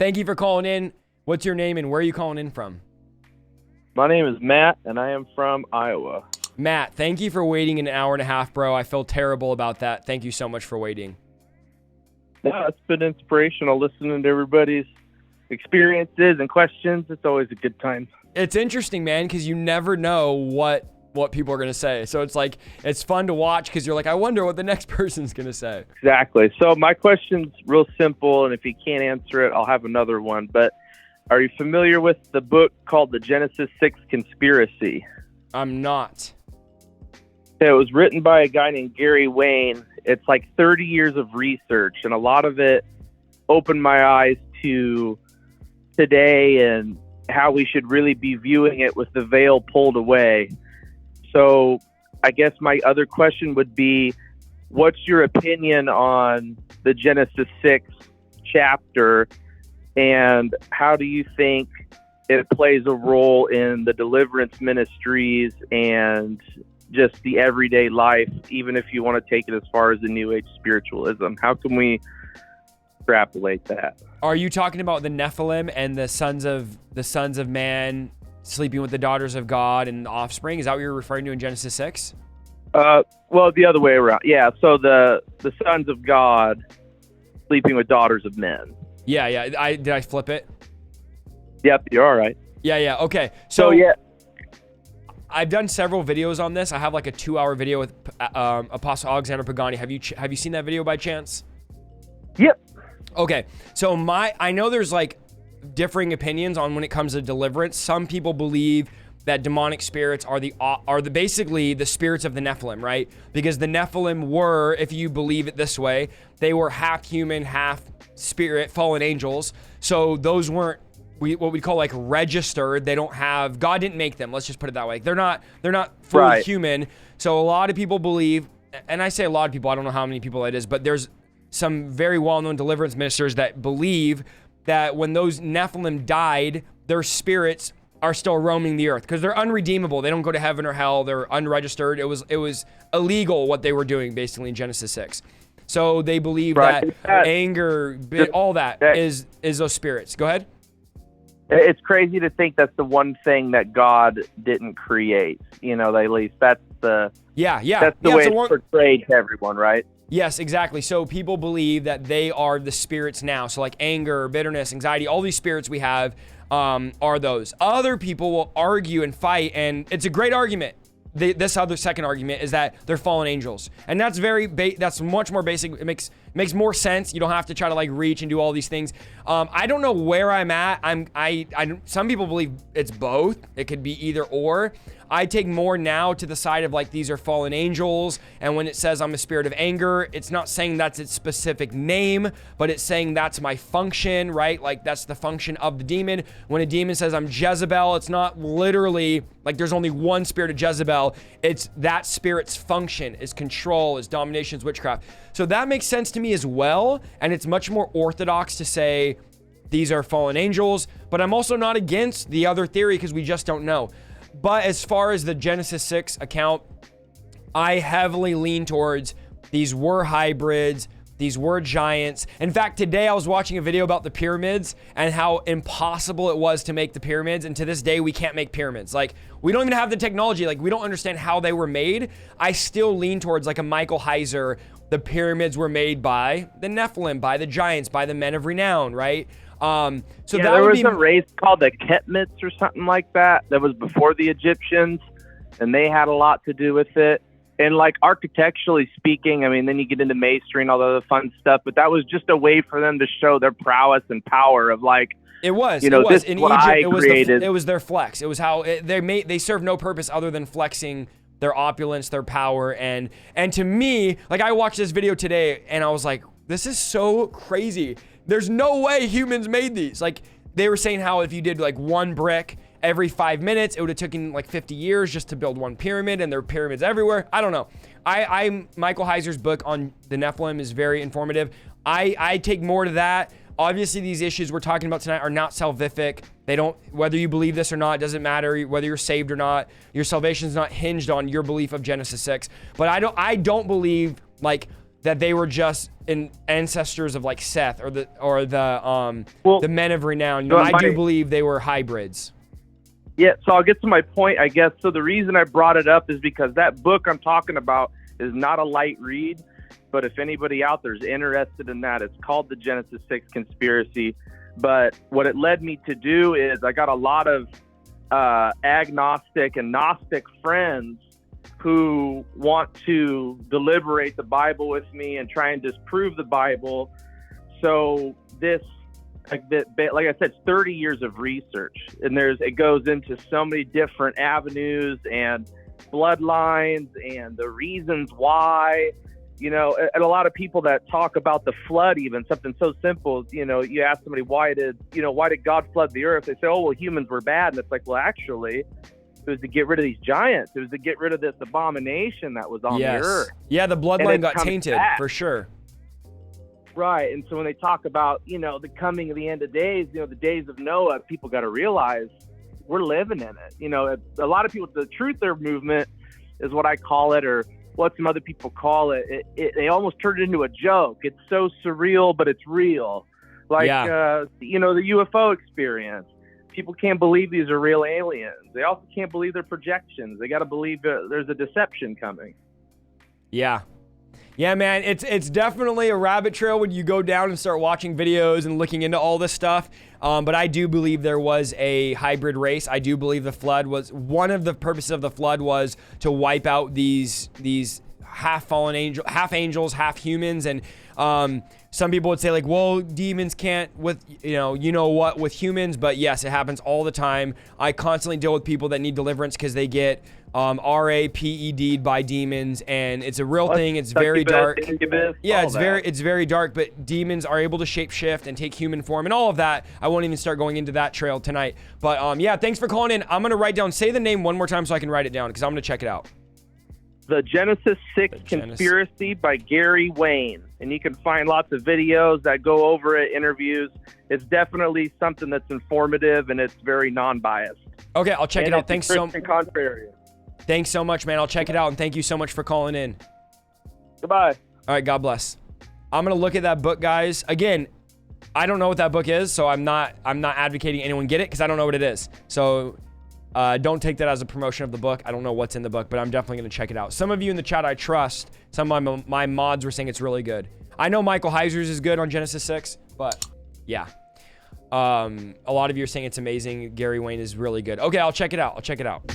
Thank you for calling in. What's your name and where are you calling in from? My name is Matt, and I am from Iowa. Matt, thank you for waiting an hour and a half, bro. I feel terrible about that. Thank you so much for waiting. Yeah, it's been inspirational listening to everybody's experiences and questions. It's always a good time. It's interesting, man, because you never know what people are going to say. So it's like, it's fun to watch because you're like, I wonder what the next person's going to say. Exactly. So my question's real simple, and if you can't answer it, I'll have another one. But are you familiar with the book called The Genesis 6 Conspiracy? I'm not. It was written by a guy named Gary Wayne. It's like 30 years of research, and a lot of it opened my eyes to today and how we should really be viewing it with the veil pulled away. So I guess my other question would be, what's your opinion on the Genesis 6 chapter, and how do you think it plays a role in the deliverance ministries and just the everyday life, even if you want to take it as far as the New Age spiritualism? How can we extrapolate that? Are you talking about the Nephilim and the sons of man sleeping with the daughters of God and the offspring? Is that what you're referring to in Genesis 6? Well, the other way around. Yeah, so the sons of God sleeping with daughters of men. Yeah. Did I flip it? Yep, you're all right. Yeah. Okay. So yeah. I've done several videos on this. I have like a 2-hour video with Apostle Alexander Pagani. Have you seen that video by chance? Yep. Okay. So I know there's like differing opinions on when it comes to deliverance. Some people believe that demonic spirits are basically the spirits of the Nephilim, right? Because the Nephilim were, if you believe it this way, they were half human, half spirit, fallen angels. So those weren't what we call like registered. They don't have, God didn't make them. Let's just put it that way. They're not fully right. human. So a lot of people believe, and I say a lot of people, I don't know how many people it is, but there's some very well-known deliverance ministers that believe that when those Nephilim died, their spirits are still roaming the earth because they're unredeemable. They don't go to heaven or hell. They're unregistered. It was illegal what they were doing basically in Genesis 6. So they believe that anger, all that is those spirits. Go ahead. It's crazy to think that's the one thing that God didn't create. At least that's the that's the way it's portrayed to everyone, right? Yes, exactly. So people believe that they are the spirits now. So like anger, bitterness, anxiety, all these spirits we have are those. Other people will argue and fight, and it's a great argument. This other second argument is that they're fallen angels, and that's that's much more basic. It makes more sense. You don't have to try to like reach and do all these things. I don't know where I'm at. Some people believe it's both. It could be either or. I take more now to the side of like these are fallen angels, and when it says I'm a spirit of anger, it's not saying that's its specific name, but it's saying that's my function, right? Like that's the function of the demon. When a demon says I'm Jezebel, it's not literally like there's only one spirit of Jezebel. It's that spirit's function is control, is domination, is witchcraft. So that makes sense to me as well, and it's much more orthodox to say these are fallen angels, but I'm also not against the other theory because we just don't know. But as far as the Genesis 6 account, I heavily lean towards these were hybrids, these were giants. In fact, today I was watching a video about the pyramids and how impossible it was to make the pyramids. And to this day, we can't make pyramids. Like, we don't even have the technology. Like, we don't understand how they were made. I still lean towards like a Michael Heiser. The pyramids were made by the Nephilim, by the giants, by the men of renown, right? So that there would was a race called the Ketmits or something like that was before the Egyptians, and they had a lot to do with it. And like architecturally speaking, I mean, then you get into masonry and all the other fun stuff, but that was just a way for them to show their prowess and power of like, it was this in is what Egypt. It was their flex. It was how they served no purpose other than flexing their opulence, their power, and to me, like I watched this video today and I was like, this is so crazy. There's no way humans made these. Like they were saying how if you did like one brick every 5 minutes, it would have taken like 50 years just to build one pyramid, and there are pyramids everywhere. I don't know. Michael Heiser's book on the Nephilim is very informative. I take more to that. Obviously, these issues we're talking about tonight are not salvific. They don't, whether you believe this or not, it doesn't matter whether you're saved or not. Your salvation is not hinged on your belief of Genesis 6. But I don't believe like that they were just ancestors of like Seth or the men of renown. You know, I do believe they were hybrids. Yeah, so I'll get to my point, I guess. So the reason I brought it up is because that book I'm talking about is not a light read, but if anybody out there is interested in that, it's called The Genesis 6 Conspiracy. But what it led me to do is I got a lot of agnostic and Gnostic friends who want to deliberate the Bible with me and try and disprove the Bible. So this, like I said, it's 30 years of research, and it goes into so many different avenues and bloodlines and the reasons why, you know, and a lot of people that talk about the flood, even something so simple, you know, you ask somebody, why did God flood the earth? They say, oh, well, humans were bad. And it's like, well, actually, it was to get rid of these giants. It was to get rid of this abomination that was on the earth. Yeah, the bloodline got tainted for sure. Right. And so when they talk about, you know, the coming of the end of days, you know, the days of Noah, people got to realize we're living in it. You know, a lot of people, the truther movement is what I call it, or what some other people call it. They almost turned it into a joke. It's so surreal, but it's real. Like, you know, the UFO experience. People can't believe these are real aliens. They also can't believe they're projections. They got to believe there's a deception coming. Yeah. Yeah, man, it's definitely a rabbit trail when you go down and start watching videos and looking into all this stuff. But I do believe there was a hybrid race. I do believe the flood was one of the purposes of the flood was to wipe out these half fallen half angels, half humans. And some people would say like, well, demons can't with what with humans. But yes, it happens all the time. I constantly deal with people that need deliverance because they get RAPED'd by demons, and it's a real thing. It's very dark. Yeah, it's very dark, but demons are able to shapeshift and take human form and all of that. I won't even start going into that trail tonight. But yeah, thanks for calling in. I'm going to write down, say the name one more time so I can write it down because I'm going to check it out. The Genesis 6 Conspiracy by Gary Wayne. And you can find lots of videos that go over it, interviews. It's definitely something that's informative, and it's very non-biased. Okay, I'll check it out. Thanks so much. Contrarian. Thanks so much, man. I'll check it out, and thank you so much for calling in. Goodbye. All right, God bless. I'm gonna look at that book, guys. Again, I don't know what that book is, so I'm not advocating anyone get it because I don't know what it is. So don't take that as a promotion of the book. I don't know what's in the book, but I'm definitely gonna check it out. Some of you in the chat I trust. Some of my mods were saying it's really good. I know Michael Heiser's is good on Genesis 6, but yeah. A lot of you are saying it's amazing. Gary Wayne is really good. Okay, I'll check it out.